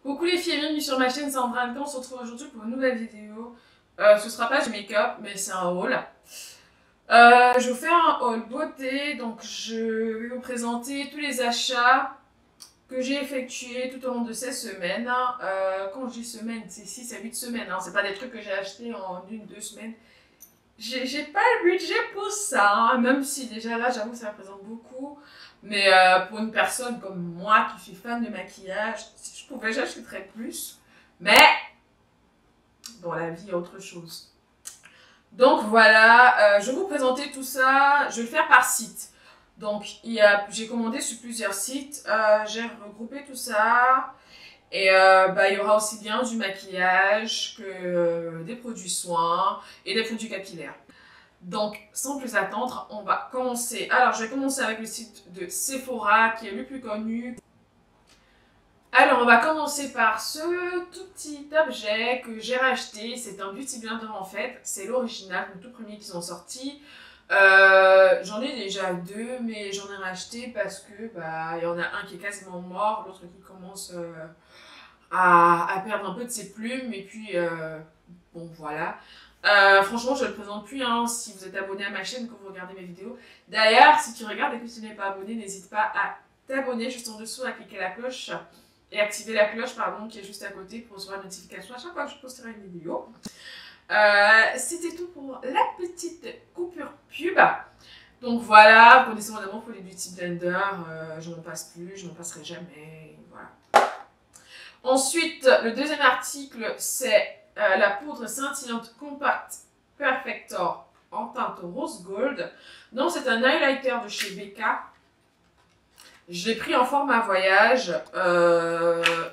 Coucou les filles et bienvenue sur ma chaîne Sandra Anne. On se retrouve aujourd'hui pour une nouvelle vidéo. Ce sera pas du make-up mais c'est un haul. Je vais vous faire un haul beauté, donc je vais vous présenter tous les achats que j'ai effectués tout au long de ces semaines. Quand je dis semaines, c'est 6 à 8 semaines, hein. C'est pas des trucs que j'ai achetés en 1-2 semaines. J'ai pas le budget pour ça, hein. Même si déjà là j'avoue ça représente beaucoup. Mais pour une personne comme moi qui suis fan de maquillage, si je pouvais j'achèterais plus. Mais dans la vie il y a autre chose. Donc voilà, je vais vous présenter tout ça, je vais le faire par site. Donc j'ai commandé sur plusieurs sites, j'ai regroupé tout ça. Et il y aura aussi bien du maquillage que des produits soins et des produits capillaires. Donc, sans plus attendre, on va commencer. Alors, je vais commencer avec le site de Sephora, qui est le plus connu. Alors, on va commencer par ce tout petit objet que j'ai racheté. C'est un Beauty Blender en fait. C'est l'original, le tout premier qu'ils ont sorti. J'en ai déjà deux, mais j'en ai racheté parce que il y en a un qui est quasiment mort, l'autre qui commence à perdre un peu de ses plumes. Et puis, bon, voilà. Franchement, je ne le présente plus hein, si vous êtes abonné à ma chaîne, que vous regardez mes vidéos. D'ailleurs, si tu regardes et que tu n'es pas abonné, n'hésite pas à t'abonner juste en dessous, à cliquer la cloche et activer la cloche pardon, qui est juste à côté pour recevoir une notification à chaque fois que je posterai une vidéo. C'était tout pour la petite coupure pub. Donc voilà, vous connaissez mon amour pour les Beauty Blender, je n'en passe plus, je n'en passerai jamais, voilà. Ensuite, le deuxième article, c'est la poudre scintillante Compact Perfector en teinte rose gold. Donc, c'est un highlighter de chez BK. Je l'ai pris en format voyage.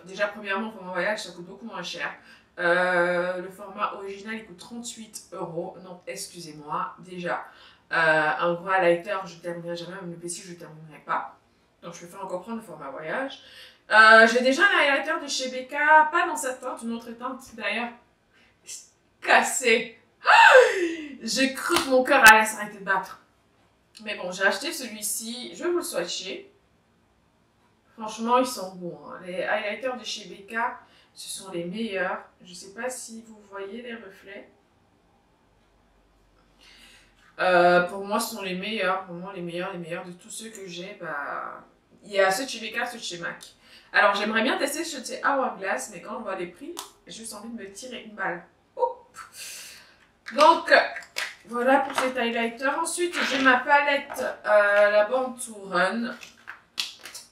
Déjà, premièrement, format voyage, ça coûte beaucoup moins cher. Le format original, il coûte 38 €. Non, excusez-moi. Déjà, un gros highlighter, je ne terminerai jamais. Même le PC, je ne terminerai pas. Donc, je vais faire encore prendre le format voyage. J'ai déjà un highlighter de chez BK, pas dans cette teinte, une autre teinte d'ailleurs cassée. J'ai cru que mon cœur allait s'arrêter de battre. Mais bon, j'ai acheté celui-ci, je vais vous le swatcher. Franchement, ils sont bons. Hein. Les highlighters de chez BK, ce sont les meilleurs. Je ne sais pas si vous voyez les reflets. Pour moi, ce sont les meilleurs. Pour moi, les meilleurs de tous ceux que j'ai. Il y a ceux de chez BK, ceux de chez MAC. Alors, j'aimerais bien tester ceux de chez Hourglass, mais quand je vois les prix, j'ai juste envie de me tirer une balle. Donc, voilà pour cet highlighter. Ensuite, j'ai ma palette, la Born to Run,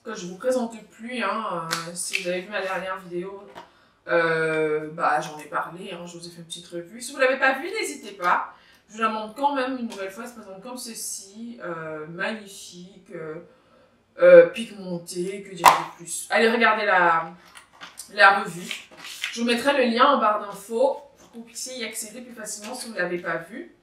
que je ne vous présente plus. Hein, si vous avez vu ma dernière vidéo, j'en ai parlé, hein, je vous ai fait une petite revue. Si vous ne l'avez pas vue, n'hésitez pas. Je vous la montre quand même une nouvelle fois. Elle se présente comme ceci, magnifique. Pigmenté, que dire de plus. Allez, regardez la revue. Je vous mettrai le lien en barre d'infos pour que vous puissiez y accéder plus facilement si vous ne l'avez pas vu.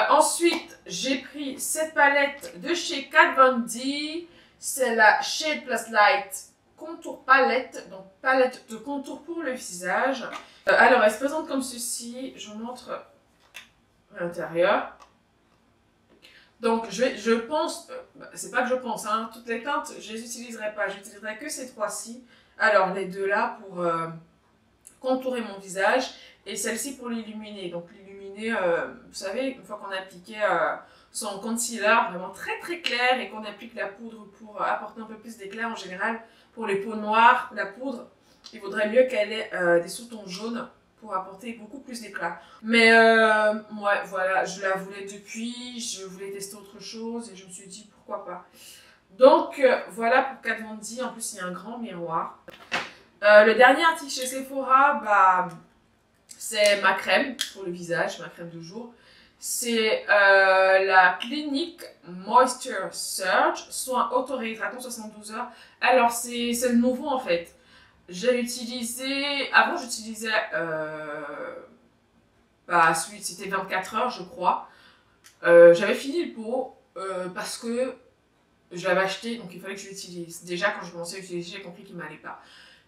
Ensuite, j'ai pris cette palette de chez Kat Von D. C'est la Shade Plus Light Contour Palette. Donc, palette de contour pour le visage. Alors, elle se présente comme ceci. Je vous montre à l'intérieur. Donc, je pense, c'est pas que je pense, hein, toutes les teintes, je les utiliserai pas, j'utiliserai que ces trois-ci. Alors, les deux là pour contourer mon visage et celle-ci pour l'illuminer. Donc, l'illuminer, vous savez, une fois qu'on a appliqué son concealer vraiment très très clair et qu'on applique la poudre pour apporter un peu plus d'éclat en général, pour les peaux noires, la poudre, il vaudrait mieux qu'elle ait des sous-tons jaunes pour apporter beaucoup plus d'éclat. Mais ouais, voilà, je la voulais depuis, je voulais tester autre chose et je me suis dit pourquoi pas. Donc voilà pour Kat Von D, en plus il y a un grand miroir. Le dernier article chez Sephora, c'est ma crème pour le visage, ma crème de jour. C'est la Clinique Moisture Surge, soin auto-réhydratant 72 heures. Alors c'est le nouveau en fait. J'ai utilisé, avant j'utilisais, celui c'était 24 heures je crois. J'avais fini le pot parce que je l'avais acheté donc il fallait que je l'utilise. Déjà quand je commençais à l'utiliser j'ai compris qu'il m'allait pas.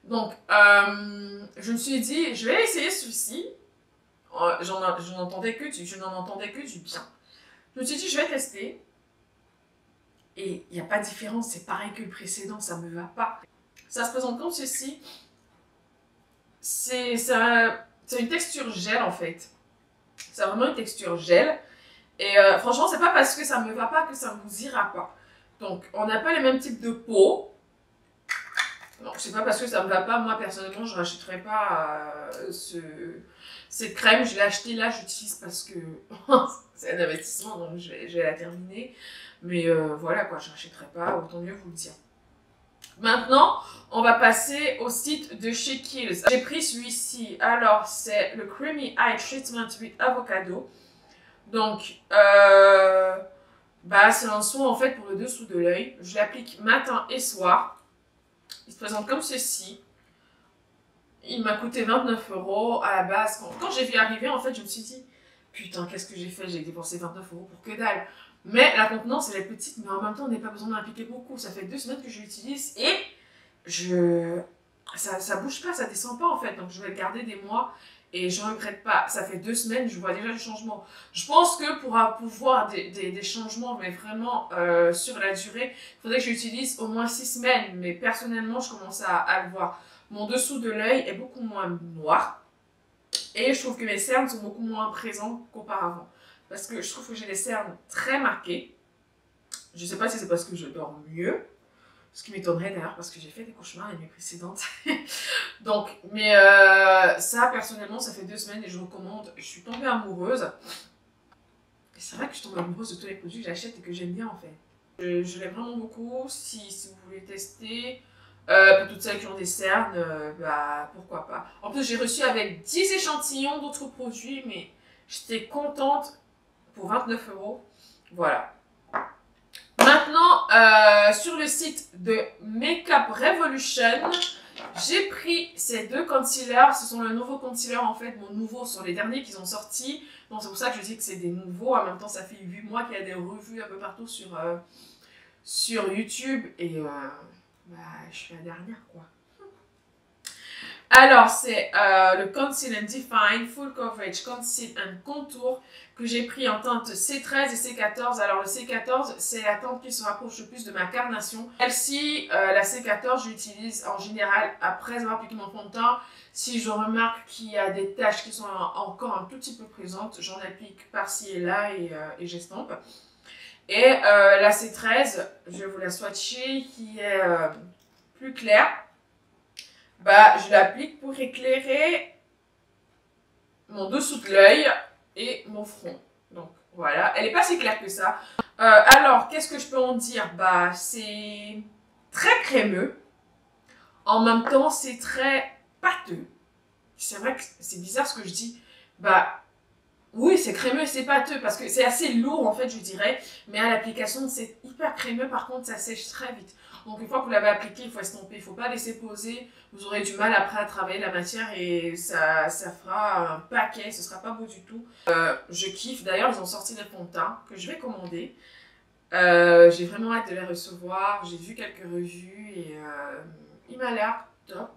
Donc je me suis dit je vais essayer celui-ci. Je n'en entendais que du bien. Je me suis dit je vais tester. Et il n'y a pas de différence, c'est pareil que le précédent, ça me va pas. Ça se présente comme ceci. c'est une texture gel en fait. C'est vraiment une texture gel. Et franchement, c'est pas parce que ça me va pas que ça vous ira pas. Donc, on n'a pas les mêmes types de peau. Non, c'est pas parce que ça me va pas. Moi, personnellement, je rachèterai pas cette crème. Je l'ai achetée là, j'utilise parce que c'est un investissement, donc je vais la terminer. Mais voilà quoi, je rachèterai pas, autant mieux vous le dire. Maintenant, on va passer au site de chez Kiehl's. J'ai pris celui-ci. Alors, c'est le Creamy Eye Treatment with Avocado. Donc, c'est un soin en fait pour le dessous de l'œil. Je l'applique matin et soir. Il se présente comme ceci. Il m'a coûté 29 € à la base. Quand j'ai vu arriver, en fait, je me suis dit, putain, qu'est-ce que j'ai fait? J'ai dépensé 29 € pour que dalle. Mais la contenance, elle est petite, mais en même temps, on n'a pas besoin d'en appliquer beaucoup. Ça fait 2 semaines que je l'utilise et ça bouge pas, ça descend pas en fait. Donc je vais le garder des mois et je regrette pas. Ça fait 2 semaines, je vois déjà le changement. Je pense que pour pouvoir des changements, mais vraiment sur la durée, il faudrait que j'utilise au moins 6 semaines. Mais personnellement, je commence à le voir. Mon dessous de l'œil est beaucoup moins noir et je trouve que mes cernes sont beaucoup moins présentes qu'auparavant. Parce que je trouve que j'ai les cernes très marquées. Je sais pas si c'est parce que je dors mieux. Ce qui m'étonnerait d'ailleurs parce que j'ai fait des cauchemars les nuits précédentes. Donc, mais ça personnellement, ça fait 2 semaines et je recommande. Je suis tombée amoureuse. Et c'est vrai que je suis tombée amoureuse de tous les produits que j'achète et que j'aime bien en fait. Je l'aime vraiment beaucoup. Si vous voulez tester, pour toutes celles qui ont des cernes, pourquoi pas. En plus, j'ai reçu avec 10 échantillons d'autres produits, mais j'étais contente pour 29 €. Voilà. Maintenant, sur le site de Makeup Revolution, j'ai pris ces 2 concealers. Ce sont le nouveau concealer, en fait. Mon nouveau sont les derniers qu'ils ont sortis. Donc, c'est pour ça que je dis que c'est des nouveaux. En même temps, ça fait 8 mois qu'il y a des revues un peu partout sur YouTube. Et je suis la dernière, quoi. Alors, c'est le Conceal and Define Full Coverage Conceal and Contour que j'ai pris en teinte C13 et C14. Alors, le C14, c'est la teinte qui se rapproche le plus de ma carnation. Celle-ci, la C14, je l'utilise en général après avoir appliqué mon fond de teint. Si je remarque qu'il y a des taches qui sont encore un tout petit peu présentes, j'en applique par-ci et là et j'estompe. Et la C13, je vais vous la swatcher, qui est plus claire. Je l'applique pour éclairer mon dessous de l'œil et mon front. Donc voilà, elle n'est pas si claire que ça. Alors, qu'est-ce que je peux en dire? C'est très crémeux. En même temps, c'est très pâteux. C'est vrai que c'est bizarre ce que je dis. Oui, c'est crémeux et c'est pâteux parce que c'est assez lourd en fait, je dirais. Mais à l'application, c'est hyper crémeux. Par contre, ça sèche très vite. Donc une fois que vous l'avez appliqué, il faut estomper. Il ne faut pas laisser poser. Vous aurez du mal après à travailler la matière et ça fera un paquet. Ce ne sera pas beau du tout. Je kiffe. D'ailleurs, ils ont sorti des fonds de teint que je vais commander. J'ai vraiment hâte de les recevoir. J'ai vu quelques revues et il m'a l'air top.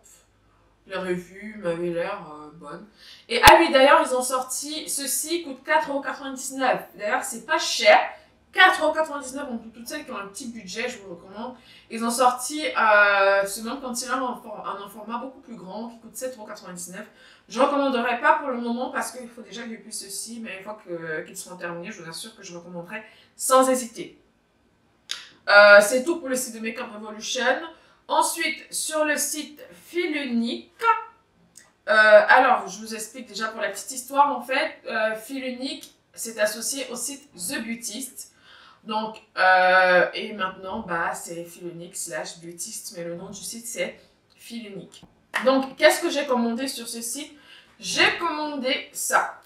La revue m'avait l'air bonne. Et oui, d'ailleurs, ils ont sorti, ceci coûte 4,99 €. D'ailleurs, c'est pas cher. 4,99 € pour toutes celles qui ont un petit budget, je vous recommande. Ils ont sorti ce même concealer en un format beaucoup plus grand qui coûte 7,99 €. Je ne recommanderais pas pour le moment parce qu'il faut déjà que j'ai plus ceci, mais une fois qu'ils seront terminés, je vous assure que je recommanderai sans hésiter. C'est tout pour le site de Makeup Revolution. Ensuite, sur le site Filunique, alors je vous explique déjà pour la petite histoire en fait, Filunique s'est associé au site The Beautist. Donc, et maintenant, c'est Filunique / Beautist, mais le nom du site c'est Filunique. Donc, qu'est-ce que j'ai commandé sur ce site? J'ai commandé ça.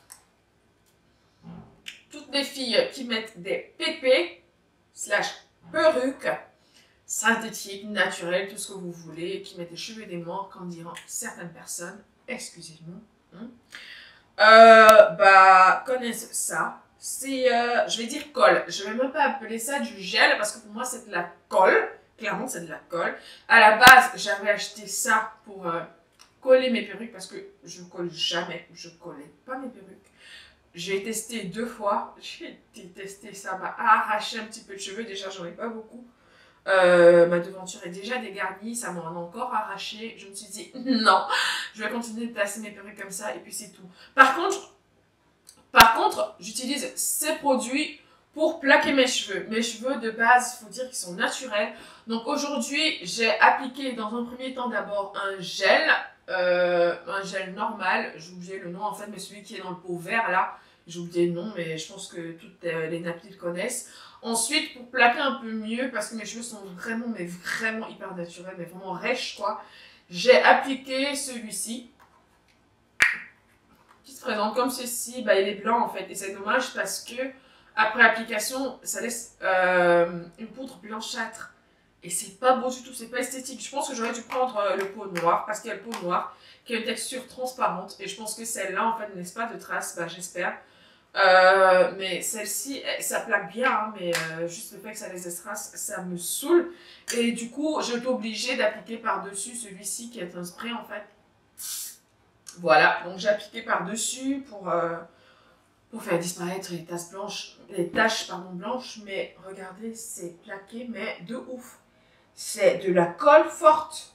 Toutes les filles qui mettent des pépés / perruques, synthétique, naturel, tout ce que vous voulez, qui met des cheveux des morts, comme diront certaines personnes, excusez-moi, connaissent ça. C'est, je vais dire colle. Je vais même pas appeler ça du gel parce que pour moi c'est de la colle. Clairement c'est de la colle. À la base, j'avais acheté ça pour coller mes perruques parce que je colle jamais. Je collais pas mes perruques. J'ai testé 2 fois. J'ai détesté ça. M'a arraché un petit peu de cheveux. Déjà, j'en ai pas beaucoup. Ma devanture est déjà dégarnie, ça m'en a encore arraché. Je me suis dit non, je vais continuer de placer mes perruques comme ça et puis c'est tout. Par contre, j'utilise ces produits pour plaquer mes cheveux. Mes cheveux de base, il faut dire qu'ils sont naturels. Donc aujourd'hui, j'ai appliqué dans un premier temps d'abord un gel normal. J'ai oublié le nom en fait, mais celui qui est dans le pot vert là. J'ai oublié le nom, mais je pense que toutes les nappies le connaissent. Ensuite, pour plaquer un peu mieux, parce que mes cheveux sont vraiment, mais vraiment hyper naturels, mais vraiment rêches quoi, j'ai appliqué celui-ci qui se présente comme ceci. Bah, il est blanc en fait, et c'est dommage parce que après application, ça laisse une poudre blanchâtre. Et c'est pas beau du tout, c'est pas esthétique. Je pense que j'aurais dû prendre le pot noir, parce qu'il y a le pot noir qui a une texture transparente. Et je pense que celle-là, en fait, ne laisse pas de traces, bah, j'espère. Mais celle-ci, ça plaque bien, hein, mais juste le fait que ça laisse des traces, ça me saoule. Et du coup, je suis obligée d'appliquer par-dessus celui-ci qui est un spray, en fait. Voilà, donc j'ai appliqué par-dessus pour faire disparaître les taches blanches, mais regardez, c'est plaqué, mais de ouf. C'est de la colle forte.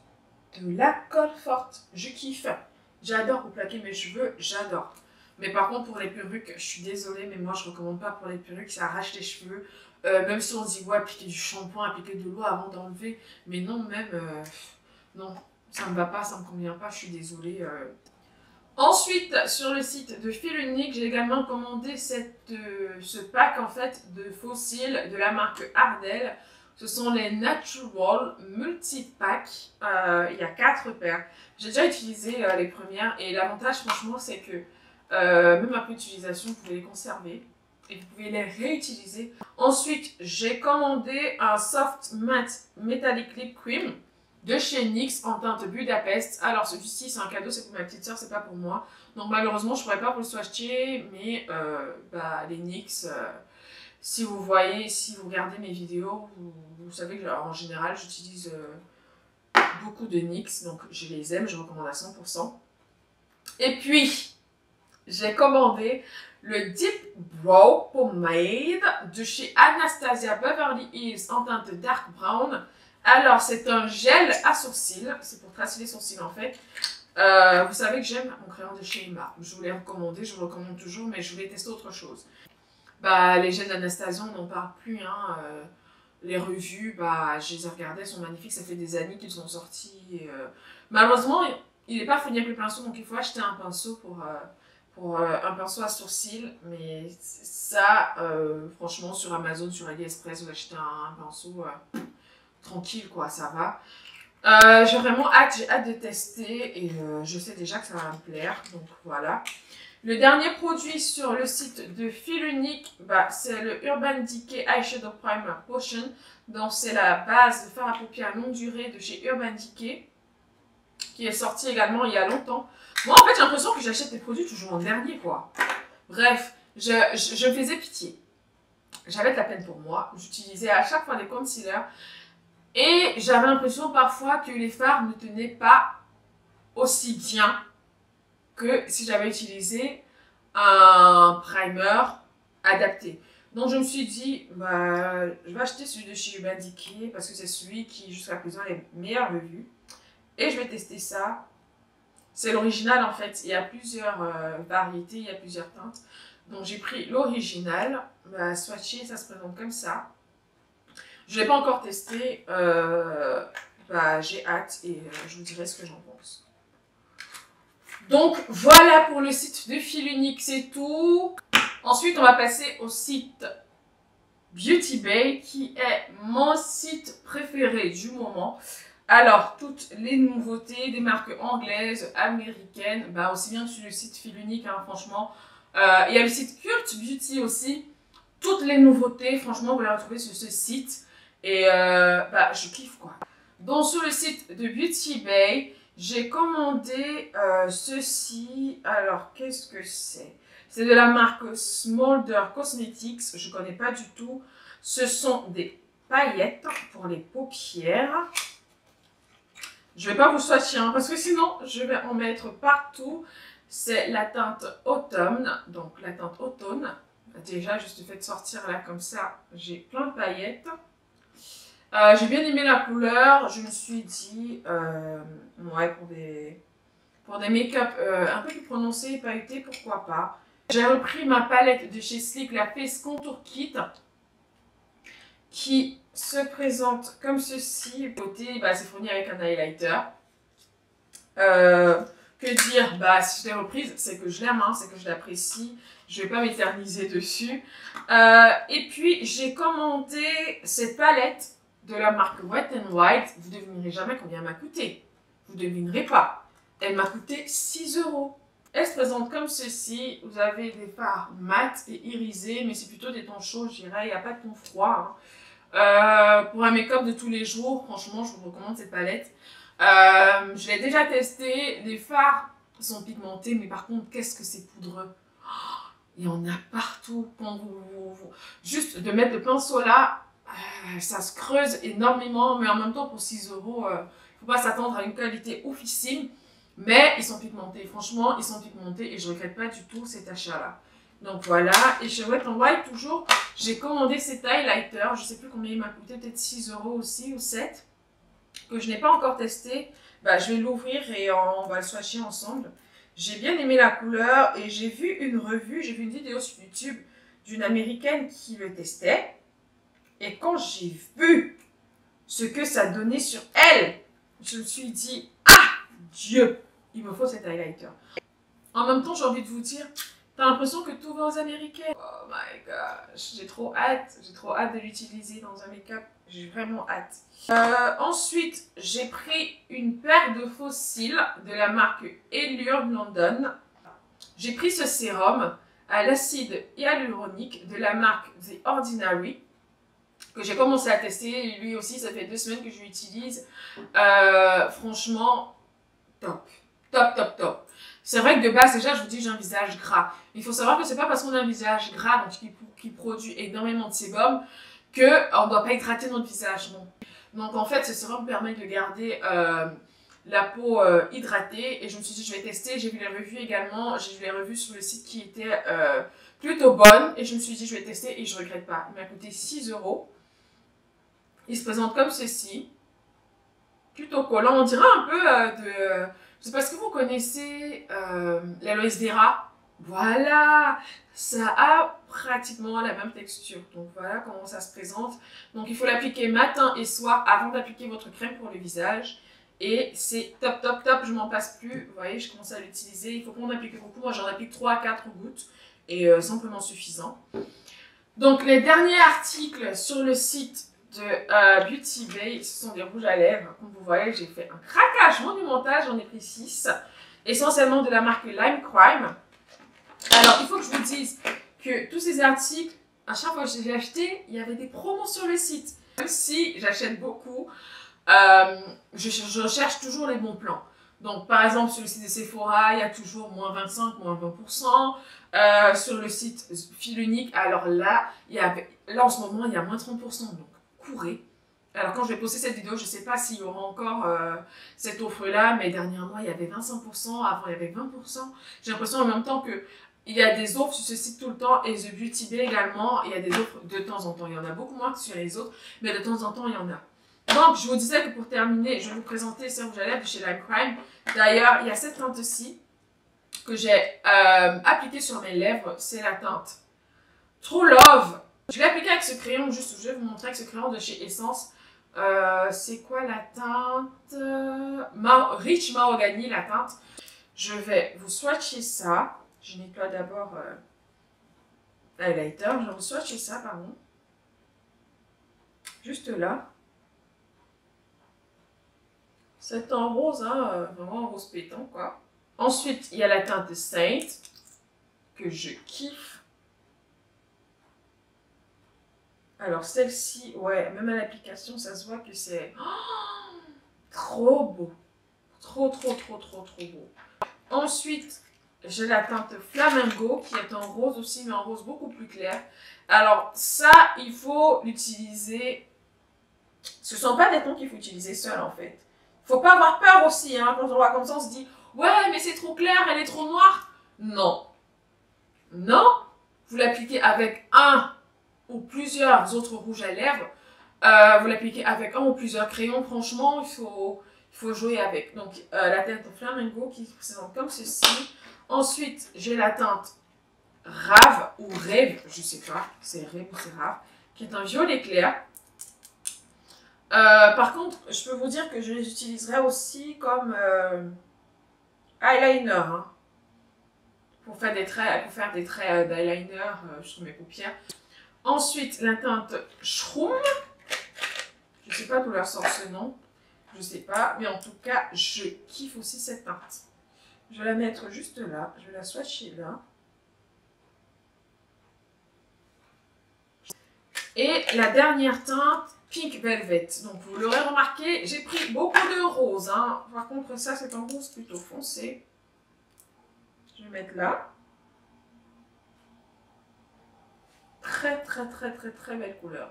De la colle forte. Je kiffe. J'adore pour plaquer mes cheveux, j'adore. Mais par contre, pour les perruques, je suis désolée, mais moi, je recommande pas pour les perruques, ça arrache les cheveux. Même si on dit, ouais, appliquer du shampoing, appliquer de l'eau avant d'enlever. Mais non, même, non, ça me va pas, ça me convient pas, je suis désolée. Ensuite, sur le site de Fil Unique, j'ai également commandé ce pack en fait de fossiles de la marque Ardell. Ce sont les Natural Multi-Pack. Il y a 4 paires. J'ai déjà utilisé les premières et l'avantage franchement c'est que même après utilisation, vous pouvez les conserver et vous pouvez les réutiliser. Ensuite, j'ai commandé un Soft Matte Metallic Lip Cream de chez NYX en teinte Budapest. Alors celui-ci c'est un cadeau, c'est pour ma petite soeur, c'est pas pour moi. Donc malheureusement je pourrais pas vous le swatcher, mais les NYX, si vous voyez, si vous regardez mes vidéos, vous savez que en général j'utilise beaucoup de NYX, donc je les aime, je recommande à 100%. Et puis j'ai commandé le Deep Brow Pomade de chez Anastasia Beverly Hills en teinte Dark Brown. Alors, c'est un gel à sourcils. C'est pour tracer les sourcils, en fait. Vous savez que j'aime mon crayon de chez Emma. Je vous l'ai recommandé, je vous le recommande toujours, mais je voulais tester autre chose. Bah, les gels d'Anastasia, on n'en parle plus, hein. Les revues, bah, je les ai regardées, elles sont magnifiques. Ça fait des années qu'ils sont sortis. Malheureusement, il n'est pas fini avec le pinceau, donc il faut acheter un pinceau pour un pinceau à sourcils. Mais ça, franchement, sur Amazon, sur AliExpress, vous achetez un pinceau... tranquille quoi, ça va. J'ai vraiment j'ai hâte de tester et je sais déjà que ça va me plaire, donc voilà. Le dernier produit sur le site de Fil Unique, bah, c'est le Urban Decay Eyeshadow Primer Potion. Donc c'est la base de fard à paupières longue durée de chez Urban Decay, qui est sorti également il y a longtemps. Moi en fait j'ai l'impression que j'achète des produits toujours en dernier quoi. Bref, je me faisais pitié. J'avais de la peine pour moi, j'utilisais à chaque fois des concealers. Et j'avais l'impression parfois que les fards ne tenaient pas aussi bien que si j'avais utilisé un primer adapté. Donc je me suis dit, bah, je vais acheter celui de chez Urban Decay parce que c'est celui qui jusqu'à présent est les meilleures revues. Et je vais tester ça. C'est l'original en fait, il y a plusieurs variétés, il y a plusieurs teintes. Donc j'ai pris l'original, bah, swatché, ça se présente comme ça. Je ne l'ai pas encore testé, bah, j'ai hâte et je vous dirai ce que j'en pense. Donc voilà pour le site de Fil Unique, c'est tout. Ensuite, on va passer au site Beauty Bay qui est mon site préféré du moment. Alors, toutes les nouveautés des marques anglaises, américaines, bah, aussi bien que sur le site Fil Unique, hein, franchement. Il y a le site Cult Beauty aussi. Toutes les nouveautés, franchement, vous les retrouvez sur ce site. Et bah, je kiffe quoi. Donc sur le site de Beauty Bay, j'ai commandé ceci. Alors qu'est-ce que c'est? C'est de la marque Smolder Cosmetics. Je connais pas du tout. Ce sont des paillettes pour les paupières. Je vais pas vous swatcher hein, parce que sinon je vais en mettre partout. C'est la teinte automne. Donc la teinte automne. Déjà juste le fait de sortir là comme ça, j'ai plein de paillettes. J'ai bien aimé la couleur. Je me suis dit, ouais, pour des make-up un peu plus prononcés et pailletés, pourquoi pas. J'ai repris ma palette de chez Sleek, la Face Contour Kit, qui se présente comme ceci. Côté, bah, c'est fourni avec un highlighter. Que dire? Bah, si je l'ai reprise, c'est que je l'aime, hein, c'est que je l'apprécie. Je vais pas m'éterniser dessus. Et puis, j'ai commandé cette palette de la marque Wet n Wild. Vous ne devinerez jamais combien elle m'a coûté. Vous ne devinerez pas. Elle m'a coûté 6 €. Elle se présente comme ceci. Vous avez des fards mat et irisés, mais c'est plutôt des tons chauds, je dirais. Il n'y a pas de ton froid. Hein. Pour un make-up de tous les jours, franchement, je vous recommande cette palette. Je l'ai déjà testé. Les fards sont pigmentés, mais par contre, qu'est-ce que c'est poudreux. Il y en a partout. Quand juste de mettre le pinceau là, ça se creuse énormément, mais en même temps, pour 6 €, il ne faut pas s'attendre à une qualité oufissime. Mais ils sont pigmentés. Franchement, ils sont pigmentés et je ne regrette pas du tout cet achat-là. Donc voilà. Et chez Wet n Wild, toujours, j'ai commandé cet highlighter. Je ne sais plus combien il m'a coûté, peut-être 6 € aussi ou 7 €, que je n'ai pas encore testé. Bah, je vais l'ouvrir et on va le swatcher ensemble. J'ai bien aimé la couleur et j'ai vu une vidéo sur YouTube d'une américaine qui le testait. Et quand j'ai vu ce que ça donnait sur elle, je me suis dit, ah, Dieu, il me faut cet highlighter. En même temps, j'ai envie de vous dire, t'as l'impression que tout va aux américaines. Oh my gosh, j'ai trop hâte de l'utiliser dans un make-up. J'ai vraiment hâte. Ensuite, j'ai pris une paire de faux cils de la marque Allure London. J'ai pris ce sérum à l'acide hyaluronique de la marque The Ordinary, que j'ai commencé à tester. Lui aussi, ça fait 2 semaines que je l'utilise. Franchement, top. Top, top, top. C'est vrai que de base, déjà, je vous dis, j'ai un visage gras. Il faut savoir que c'est pas parce qu'on a un visage gras, donc qui produit énormément de sébum, qu'on ne doit pas hydrater notre visage. Non. Donc, en fait, ce sérum permet de garder la peau hydratée. Et je me suis dit, je vais tester. J'ai vu les revues également. J'ai vu les revues sur le site qui étaient plutôt bonnes. Et je me suis dit, je vais tester et je ne regrette pas. Il m'a coûté 6 €. Il se présente comme ceci. Plutôt collant. On dirait un peu de... Je sais pas si vous connaissez la Lois Vera. Voilà, ça a pratiquement la même texture. Donc voilà comment ça se présente. Donc il faut l'appliquer matin et soir avant d'appliquer votre crème pour le visage. Et c'est top, top, top. Je m'en passe plus. Vous voyez, je commence à l'utiliser. Il faut qu'on applique beaucoup. Moi, j'en applique 3 à 4 gouttes. Et simplement suffisant. Donc les derniers articles sur le site de Beauty Bay, ce sont des rouges à lèvres. Comme vous voyez, j'ai fait un craquage monumental, j'en ai pris 6. Essentiellement de la marque Lime Crime. Alors, il faut que je vous dise que tous ces articles, à chaque fois que je les ai achetés, il y avait des promos sur le site. Même si j'achète beaucoup, je cherche toujours les bons plans. Donc, par exemple, sur le site de Sephora, il y a toujours moins 25, moins 20%. Sur le site Fil Unique, alors là, là en ce moment, il y a moins 30%. Donc, courez. Alors quand je vais poster cette vidéo, je ne sais pas s'il y aura encore cette offre-là, mais dernièrement, il y avait 25%, avant il y avait 20%. J'ai l'impression en même temps qu'il y a des offres sur ce site tout le temps, et The Beauty Bay également, il y a des offres de temps en temps. Il y en a beaucoup moins que sur les autres, mais de temps en temps, il y en a. Donc, je vous disais que pour terminer, je vais vous présenter ce rouge à lèvres de chez Lime Crime. D'ailleurs, il y a cette teinte-ci que j'ai appliquée sur mes lèvres, c'est la teinte True Love. Je l'ai appliquée avec ce crayon, juste, je vais vous montrer avec ce crayon de chez Essence. C'est quoi la teinte? Rich Mahogany, la teinte. Je vais vous swatcher ça. Je nettoie d'abord l'highlighter. Je vais vous swatcher ça, pardon. Juste là. C'est en rose, hein, vraiment en rose pétant, quoi. Ensuite, il y a la teinte Saint, que je kiffe. Alors, celle-ci, ouais, même à l'application, ça se voit que c'est trop beau. Trop, trop, trop, trop, trop beau. Ensuite, j'ai la teinte Flamingo, qui est en rose aussi, mais en rose beaucoup plus clair. Alors, ça, il faut l'utiliser. Ce ne sont pas des tons qu'il faut utiliser seul, en fait. Il ne faut pas avoir peur aussi, hein. Quand on voit comme ça, on se dit « Ouais, mais c'est trop clair, elle est trop noire. » Non. Non. Vous l'appliquez avec un ou plusieurs autres rouges à lèvres. Vous l'appliquez avec un ou plusieurs crayons. Franchement, il faut jouer avec. Donc, la teinte Flamingo qui se présente comme ceci. Ensuite, j'ai la teinte Rave ou Rêve, je sais pas, c'est Rêve ou c'est Rave, qui est un violet clair. Par contre, je peux vous dire que je les utiliserai aussi comme eyeliner, hein, pour faire des traits d'eyeliner sur mes paupières. Ensuite, la teinte Shroom. Je sais pas d'où leur sort ce nom, je sais pas, mais en tout cas, je kiffe aussi cette teinte. Je vais la mettre juste là, je vais la swatcher là. Et la dernière teinte, Pink Velvet. Donc vous l'aurez remarqué, j'ai pris beaucoup de rose. Hein. Par contre, ça c'est un rose plutôt foncé. Je vais mettre là. Très belle couleur.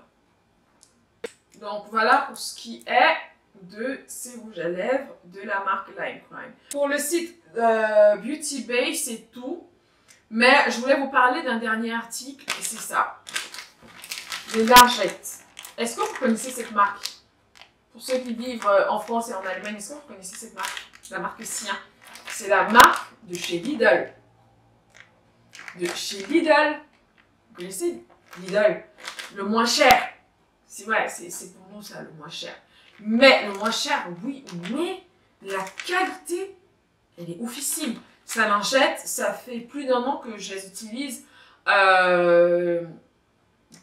Donc voilà pour ce qui est de ces rouges à lèvres de la marque Lime Crime. Pour le site Beauty Bay, c'est tout. Mais je voulais vous parler d'un dernier article et c'est ça. Les lingettes. Est-ce que vous connaissez cette marque? Pour ceux qui vivent en France et en Allemagne, est-ce que vous connaissez cette marque? La marque Sien. C'est la marque de chez Lidl. De chez Lidl. Vous connaissez Lidl? Le moins cher. C'est vrai, c'est pour nous ça, le moins cher. Mais le moins cher, oui, mais la qualité, elle est oufissime. Sa lingette, ça fait plus d'1 an que je les utilise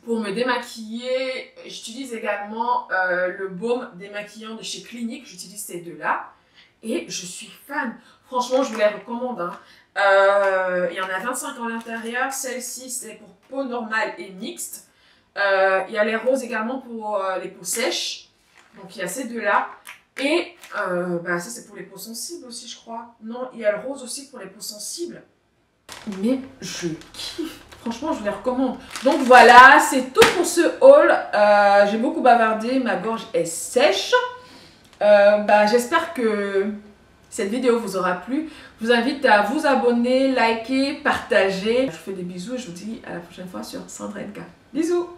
pour me démaquiller. J'utilise également le baume démaquillant de chez Clinique. J'utilise ces deux-là. Et je suis fan. Franchement, je vous les recommande. Hein. Il y en a 25 à l'intérieur. Celle-ci, c'est pour peau normale et mixte. Il y a les roses également pour les peaux sèches. Donc, il y a ces deux-là. Et ça, c'est pour les peaux sensibles aussi, je crois. Non, il y a le rose aussi pour les peaux sensibles. Mais je kiffe. Franchement, je vous les recommande. Donc voilà, c'est tout pour ce haul. J'ai beaucoup bavardé, ma gorge est sèche. J'espère que cette vidéo vous aura plu. Je vous invite à vous abonner, liker, partager. Je vous fais des bisous et je vous dis à la prochaine fois sur Sandra NK. Bisous!